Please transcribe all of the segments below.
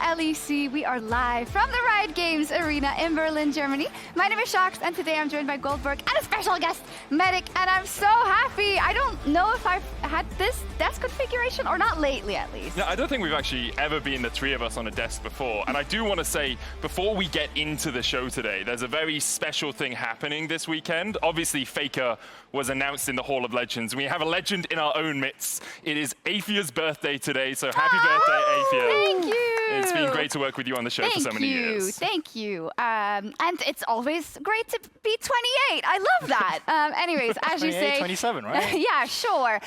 LEC. We are live from the Riot Games Arena in Berlin, Germany. My name is Shax, and today I'm joined by Goldberg and a special guest, Medic, and I'm so happy. I don't know if I've had this desk configuration or not lately, at least. No, I don't think we've actually ever been the three of us on a desk before. And I do want to say, before we get into the show today, there's a very special thing happening this weekend. Obviously, FLICKR was announced in the Hall of Legends. We have a legend in our own midst. It is Afia's birthday today, so happy birthday, Afia. Thank you. It's been great to work with you on the show for so many years. Thank you. And it's always great to be 28. I love that. Anyways, as you say... 27, right? Yeah, sure.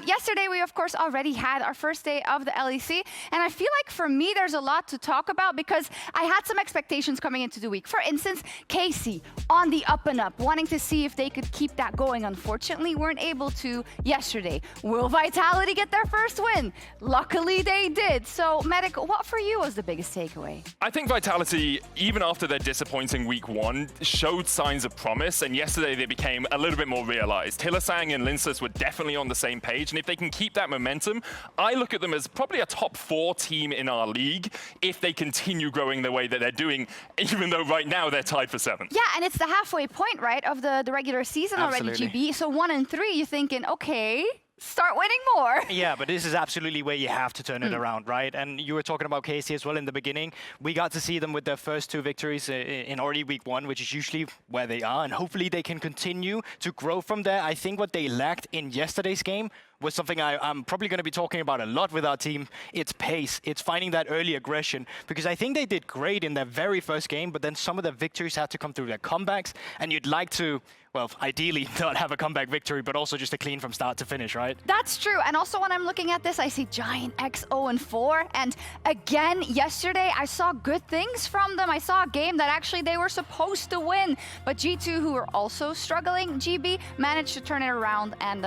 Yesterday, we, of course, already had our first day of the LEC. And I feel like, for me, there's a lot to talk about because I had some expectations coming into the week. For instance, KC on the up and up, wanting to see if they could keep that going. Unfortunately, weren't able to yesterday. Will Vitality get their first win? Luckily, they did. So, Medic, what for you was the biggest takeaway? I think Vitality, even after their disappointing week one, showed signs of promise, and yesterday they became a little bit more realized. Hylissang and Linsus were definitely on the same page, and if they can keep that momentum, I look at them as probably a top 4 team in our league if they continue growing the way that they're doing, even though right now they're tied for 7th. Yeah, and it's the halfway point, right, of the regular season already, GB. So 1 and 3, you're thinking, okay, start winning more. Yeah, but this is absolutely where you have to turn it around, right? And you were talking about KC as well in the beginning. We got to see them with their first 2 victories in already week 1, which is usually where they are. And hopefully they can continue to grow from there. I think what they lacked in yesterday's game was something I'm probably going to be talking about a lot with our team. It's pace. It's finding that early aggression. Because I think they did great in their very first game, but then some of the victories had to come through their comebacks. And you'd like to, well, ideally not have a comeback victory, but also just a clean from start to finish, right? That's true. And also when I'm looking at this, I see Giant X 0-4. And again, yesterday, I saw good things from them. I saw a game that actually they were supposed to win. But G2, who were also struggling, GB, managed to turn it around. And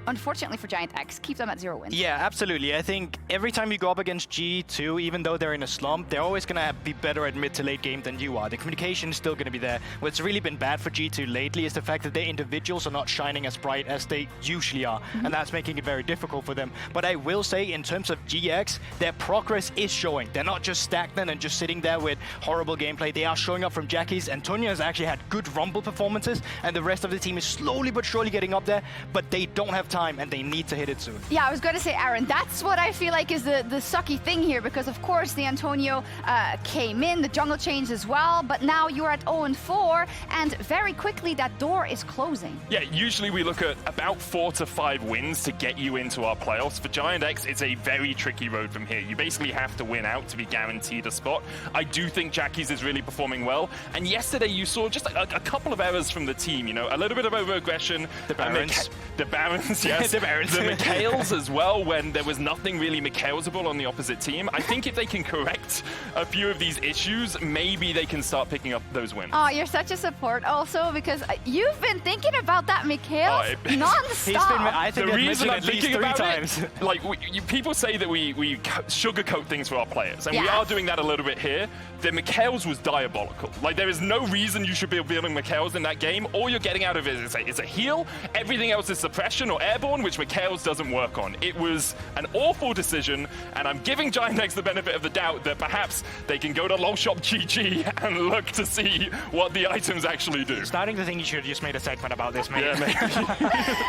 unfortunately for Giant X, keep them at 0 wins. Yeah, absolutely. I think every time you go up against G2, even though they're in a slump, they're always going to be better at mid to late game than you are. The communication is still going to be there. What's really been bad for G2 lately is the fact that their individuals are not shining as bright as they usually are, and that's making it very difficult for them. But I will say, in terms of GX, their progress is showing. They're not just stagnant and just sitting there with horrible gameplay. They are showing up from Jackie's, and Tonya has actually had good Rumble performances, and the rest of the team is slowly but surely getting up there, but they don't have time, and they need to hit it soon. Yeah, I was going to say, Aaron, that's what I feel like is the sucky thing here, because of course the Antonio came in, the jungle changed as well, but now you're at 0-4, and very quickly that door is closing. Yeah, usually we look at about 4 to 5 wins to get you into our playoffs. For Giant X, it's a very tricky road from here. You basically have to win out to be guaranteed a spot. I do think Jackie's is really performing well, and yesterday you saw just a couple of errors from the team, you know, a little bit of over-aggression. The Barons. The Barons, yes. The Barons. The Mikhails as well, when there was nothing really Mikhailsable on the opposite team. I think if they can correct a few of these issues, maybe they can start picking up those wins. Oh, you're such a support also, because you've been thinking about that Mikhail non-stop. I think the reason I'm at least thinking 3 about times. it, like people say that we sugarcoat things for our players, and we Yeah. are doing that a little bit here. The Mikhails was diabolical. Like, there is no reason you should be building Mikhails in that game. All you're getting out of it is a heal. Everything else is suppression or airborne, which Mikhails doesn't work on. It was an awful decision, and I'm giving Giant X the benefit of the doubt that perhaps they can go to LoL Shop GG and look to see what the items actually do. Starting to think you should have just made a segment about this, mate. Yeah,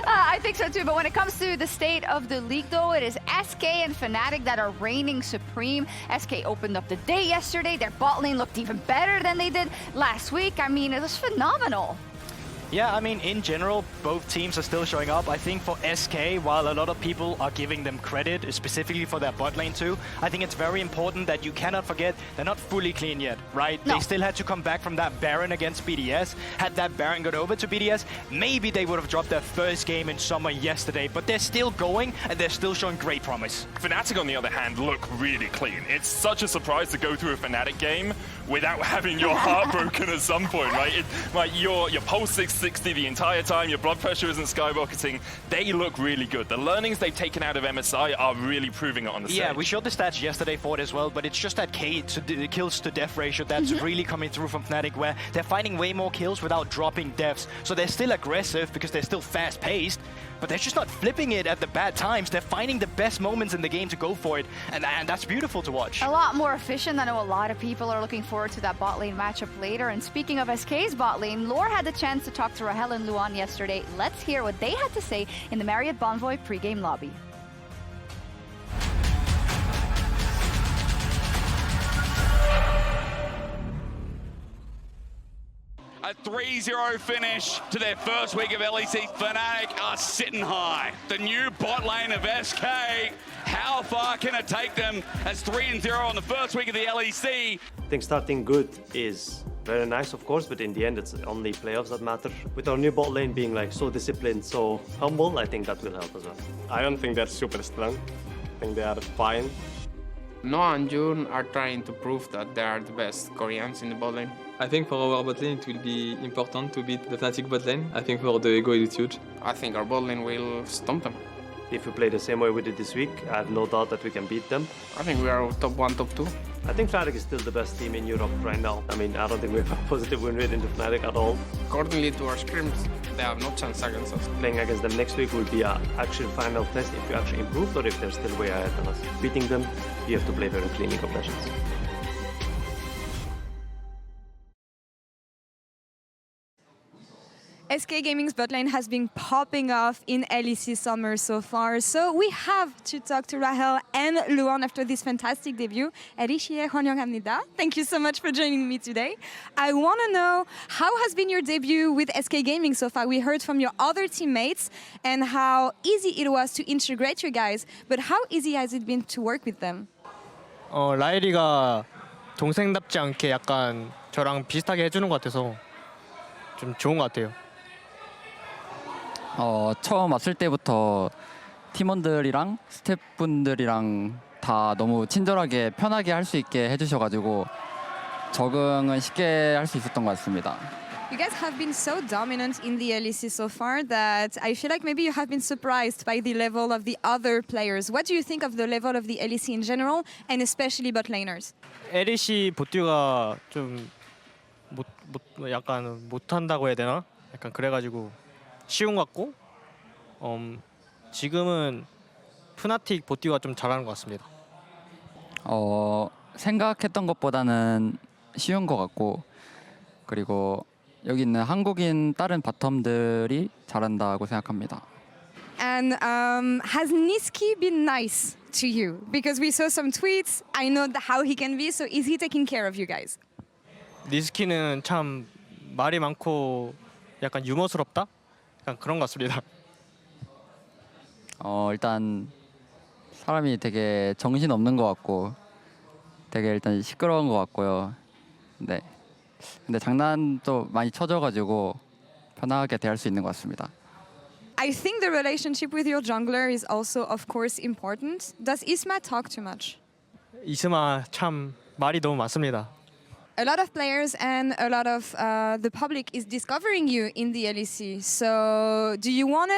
I think so too, but when it comes to the state of the league though, it is SK and Fnatic that are reigning supreme. SK opened up the day yesterday. Their bot lane looked even better than they did last week. I mean, it was phenomenal. Yeah, I mean, in general, both teams are still showing up. I think for SK, while a lot of people are giving them credit, specifically for their bot lane too, I think it's very important that you cannot forget they're not fully clean yet, right? No. They still had to come back from that Baron against BDS. Had that Baron gone over to BDS, maybe they would have dropped their first game in summer yesterday, but they're still going, and they're still showing great promise. Fnatic, on the other hand, look really clean. It's such a surprise to go through a Fnatic game without having your heart broken at some point, right? Like your pulse is 60 the entire time, your blood pressure isn't skyrocketing. They look really good. The learnings they've taken out of MSI are really proving it on the stage. Yeah, we showed the stats yesterday for it as well, but it's just that kills to death ratio that's really coming through from Fnatic, where they're finding way more kills without dropping deaths. So they're still aggressive because they're still fast-paced, but they're just not flipping it at the bad times. They're finding the best moments in the game to go for it, and that's beautiful to watch. A lot more efficient. I know a lot of people are looking forward to that bot lane matchup later. And speaking of SK's bot lane, Lore had the chance to talk to Rahel and Luan yesterday. Let's hear what they had to say in the Marriott Bonvoy pregame lobby. A 3-0 finish to their first week of LEC. Fnatic are sitting high. The new bot lane of SK, how far can it take them as 3-0 on the first week of the LEC? I think starting good is very nice, of course, but in the end, it's only playoffs that matter. With our new bot lane being like so disciplined, so humble, I think that will help as well. I don't think they're super strong. I think they are fine. Noah and June are trying to prove that they are the best Koreans in the bot lane. I think for our bot lane it will be important to beat the Fnatic bot lane. I think for the ego it's huge. I think our bot lane will stomp them. If we play the same way we did this week, I have no doubt that we can beat them. I think we are top 1, top 2. I think Fnatic is still the best team in Europe right now. I mean, I don't think we have a positive win rate into Fnatic at all. Accordingly to our scrims, they have no chance against us. Playing against them next week will be an actual final test if you actually improve or if they're still way ahead than us. Beating them, you have to play very clean League of Legends. SK Gaming's bot lane has been popping off in LEC summer so far, so we have to talk to Rahel and Luan after this fantastic debut. 에리시에 환영합니다. Thank you so much for joining me today. I want to know, how has been your debut with SK Gaming so far? We heard from your other teammates and how easy it was to integrate you guys, but how easy has it been to work with them? 라일이가 동생답지 않게 약간 저랑 비슷하게 해주는 것 같아서 좀 좋은 것 같아요. 처음 왔을 때부터 팀원들이랑 스태프분들이랑 다 너무 친절하게 편하게 할 수 있게 해주셔가지고 적응은 쉽게 할 수 있었던 것 같습니다. You guys have been so dominant in the LEC so far that I feel like maybe you have been surprised by the level of the other players. What do you think of the level of the LEC in general and especially bot laners? LEC 보트가 좀 약간 못한다고 해야 되나? 약간 그래가지고 쉬운 것 같고 지금은 프나틱 보티가 좀 잘하는 것 같습니다. 생각했던 것보다는 쉬운 것 같고 그리고 여기 있는 한국인 다른 바텀들이 잘한다고 생각합니다. And has Niski been nice to you? Because we saw some tweets. I know how he can be. So is he taking care of you guys? 니스키는 참 말이 많고 약간 유머스럽다? 약간 그런 것 같습니다. 일단 사람이 되게 정신 없는 것 같고 되게 일단 시끄러운 것 같고요. 네. 근데 장난도 많이 쳐줘가지고 편하게 대할 수 있는 것 같습니다. I think the relationship with your jungler is also, of course, important. Does Isma talk too much? 이스마 참 말이 너무 많습니다. A lot of players and a lot of the public is discovering you in the LEC. So do you want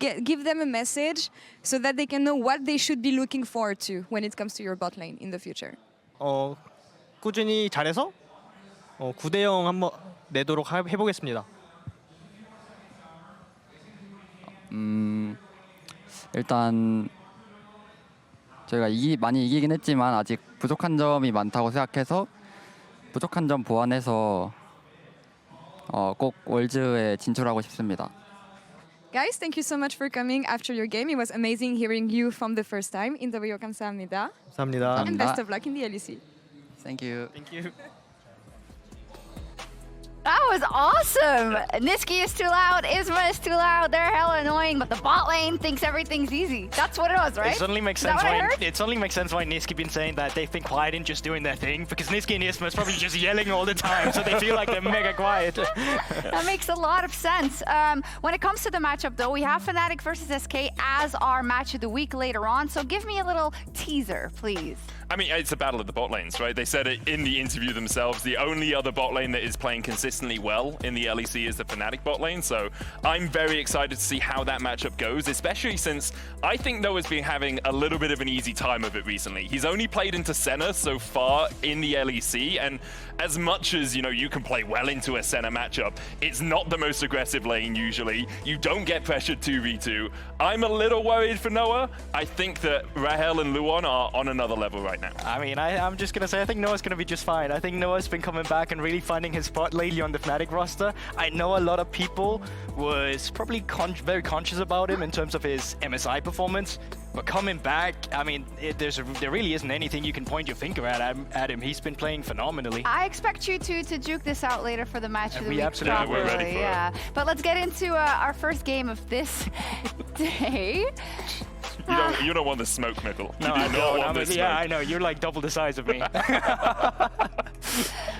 to give them a message so that they can know what they should be looking forward to when it comes to your bot lane in the future? 꾸준히 잘해서 9대0 한번 내도록 해보겠습니다. 일단 저희가 많이 이기긴 했지만 아직 부족한 점이 많다고 생각해서 부족한 점 보완해서 꼭 월즈에 진출하고 싶습니다. Guys, thank you so much for coming after your game. It was amazing hearing you from the first time. 인터뷰 감사합니다. 감사합니다. And best of luck in the LEC. Thank you. Thank you. That was awesome. Niski is too loud. Isma is too loud. They're hella annoying, but the bot lane thinks everything's easy. That's what it was, right? It suddenly makes Is that sense what I why heard? it suddenly makes sense why Niski been saying that they've been quiet and just doing their thing, because Niski and Isma is probably just yelling all the time, so they feel like they're mega quiet. That makes a lot of sense. When it comes to the matchup, though, we have Fnatic versus SK as our match of the week later on. So give me a little teaser, please. I mean, it's a battle of the bot lanes, right? They said it in the interview themselves. The only other bot lane that is playing consistently well in the LEC is the Fnatic bot lane. So I'm very excited to see how that matchup goes, especially since I think Noah's been having a little bit of an easy time of it recently. He's only played into Senna so far in the LEC, and as much as, you know, you can play well into a Senna matchup, it's not the most aggressive lane usually. You don't get pressured 2v2. I'm a little worried for Noah. I think that Rahel and Luon are on another level right now. I mean, I'm just going to say I think Noah's going to be just fine. I think Noah's been coming back and really finding his spot lately on the Fnatic roster. I know a lot of people was probably very conscious about him in terms of his MSI performance. But coming back, I mean, there really isn't anything you can point your finger at him. He's been playing phenomenally. I expect you to juke this out later for the match of the week. Absolutely, we're ready for it. But let's get into our first game of this day. You don't want the smoke, Mikkel. No, I don't. Yeah, I know. You're like double the size of me.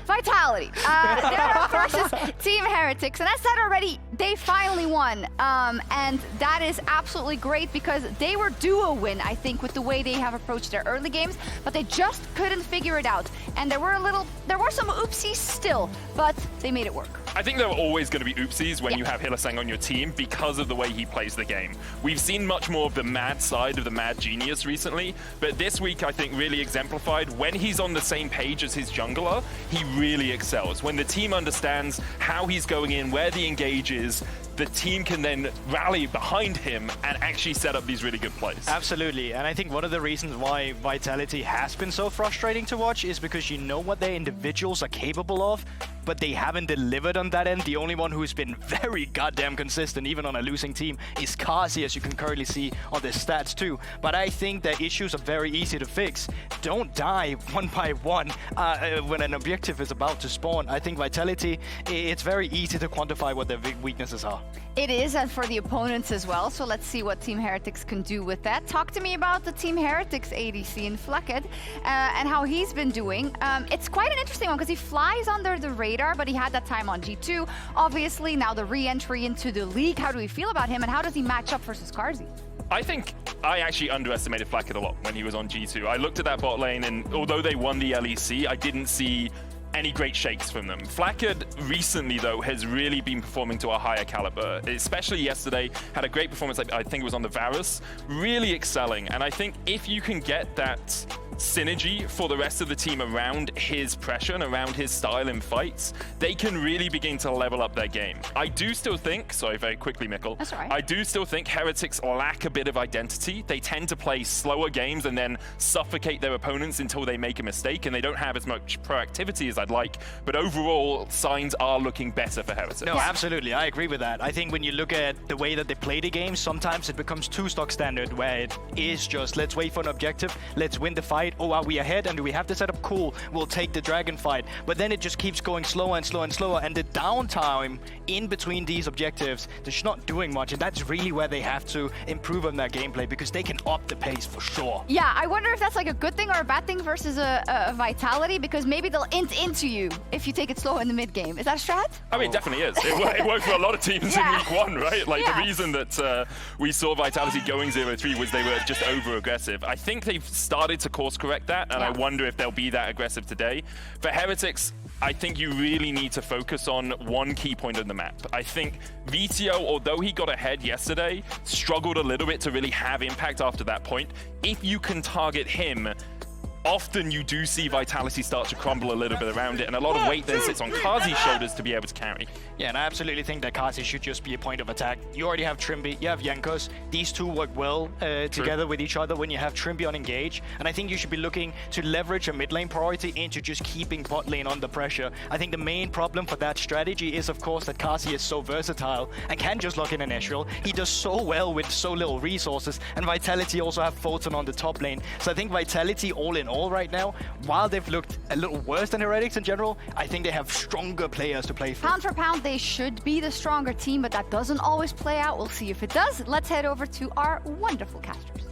Vitality. They're up versus Team Heretics. And as said already, they finally won. And that is absolutely great because they were due a win, I think, with the way they have approached their early games, but they just couldn't figure it out. And there were some oopsies still, but they made it work. I think there are always going to be oopsies when you have Hylissang on your team because of the way he plays the game. We've seen much more of the mad side of the mad genius recently, but this week I think really exemplified when he's on the same page as his jungler, he really excels. When the team understands how he's going in, where the engage is, the team can then rally behind him and actually set up these really good plays. Absolutely, and I think one of the reasons why Vitality has been so frustrating to watch is because you know what their individuals are capable of, but they haven't delivered on that end. The only one who's been very goddamn consistent, even on a losing team, is Kasi, as you can currently see on their stats too. But I think their issues are very easy to fix. Don't die one by one when an objective is about to spawn. I think Vitality, it's very easy to quantify what their weaknesses are. It is, and for the opponents as well. So let's see what Team Heretics can do with that. Talk to me about the Team Heretics ADC in FLICKR and how he's been doing. It's quite an interesting one because he flies under the radar, but he had that time on G2. Obviously, now the re-entry into the league. How do we feel about him, and how does he match up versus Carzzy? I think I actually underestimated FLICKR a lot when he was on G2. I looked at that bot lane, and although they won the LEC, I didn't see any great shakes from them. FLICKR recently, though, has really been performing to a higher caliber, especially yesterday. Had a great performance, I think it was on the Varus, really excelling. And I think if you can get that synergy for the rest of the team around his pressure and around his style in fights, they can really begin to level up their game. I do still think, sorry, very quickly, Mikkel. That's all right. I do still think Heretics lack a bit of identity. They tend to play slower games and then suffocate their opponents until they make a mistake, and they don't have as much proactivity as I'd like. But overall, signs are looking better for Heretics. No, absolutely. I agree with that. I think when you look at the way that they play the game, sometimes it becomes too stock standard, where it is just, let's wait for an objective, let's win the fight. Oh, are we ahead and do we have the setup? Cool, we'll take the dragon fight. But then it just keeps going slower and slower and slower, and the downtime in between these objectives, they're just not doing much, and that's really where they have to improve on their gameplay, because they can up the pace for sure. Yeah, I wonder if that's like a good thing or a bad thing versus a Vitality, because maybe they'll int into you if you take it slow in the mid game. Is that a strat? I mean, it definitely is. It worked for a lot of teams in week one, right? Like the reason that we saw Vitality going 0-3 was they were just over aggressive. I think they've started to course correct that, and I wonder if they'll be that aggressive today. For Heretics, I think you really need to focus on one key point on the map. I think VTO, although he got ahead yesterday, struggled a little bit to really have impact after that point. If you can target him, often you do see Vitality start to crumble a little bit around it, and a lot of weight then sits on Carzzy's shoulders to be able to carry. Yeah, and I absolutely think that Carzzy should just be a point of attack. You already have Trimby, you have Jankos. These two work well together with each other when you have Trimby on engage, and I think you should be looking to leverage a mid lane priority into just keeping bot lane under pressure. I think the main problem for that strategy is, of course, that Carzzy is so versatile and can just lock in an Ezreal. He does so well with so little resources, and Vitality also have Photon on the top lane. So I think Vitality all in all right now, while they've looked a little worse than Heretics in general, I think they have stronger players to play for. Pound for pound, they should be the stronger team, but that doesn't always play out. We'll see if it does. Let's head over to our wonderful casters.